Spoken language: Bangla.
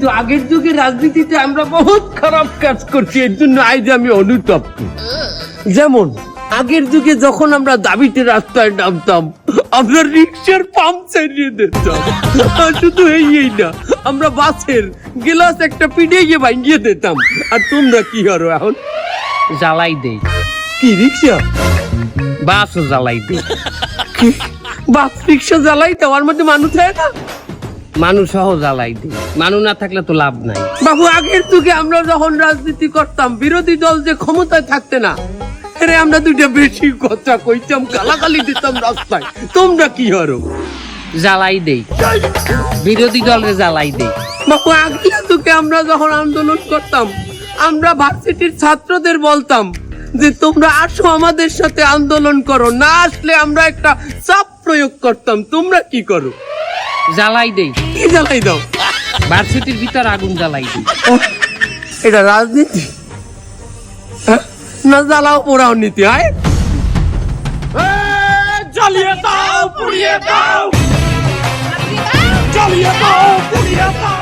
তো আগের যুগে রাজনীতিতে আমরা বহুত খারাপ কাজ করছি, এর জন্য আজ আমি অনুতপ্ত। যেমন আগের যুগে যখন আমরা দাবিতে রাস্তায় নামতাম, আমরা রিক্সার পাম্প চালিয়ে দিতাম। শুধু এই না, আমরা বাসের গ্লাস একটা পিটিয়ে ভাঙিয়ে দিতাম। আর তোমরা কি করো এখন? জ্বালাই দেই। কি রিক্সা? বাসও জ্বালাই দেই। বাস রিক্সা জ্বালাই দেওয়ার মধ্যে মানুষ হয় না? মানুষ সহ জ্বালাই দেই, মানুষ না থাকলে তো লাভ নাই। বাবু, আগের যুগে আমরা যখন রাজনীতি করতাম, বিরোধী দল যে ক্ষমতায় থাকতে না, এরে আমরা দুইটা বেশি কথা কইতাম, গালাগালি দিতাম রাস্তায়। তোমরা কি করো? জ্বালাই দেই, বিরোধী দলের জ্বালাই দেই। বাবু, আগের যুগে আমরা যখন আন্দোলন করতাম, আমরা ভার্সিটির ছাত্রদের বলতাম যে তোমরা আসো আমাদের সাথে আন্দোলন করো, না আসলে আমরা একটা চাপ প্রয়োগ করতাম। তোমরা কি করো? জ্বালাই দেই, কি জ্বালাই দাও? ভার্সিটির ভিতর আগুন জ্বালাই দিই। এটা রাজনীতি না? জ্বালাও পোড়াও নীতি হয়? জ্বালিয়ে দাও, পুড়িয়ে দাও, জ্বালিয়ে দাও, পুড়িয়ে দাও।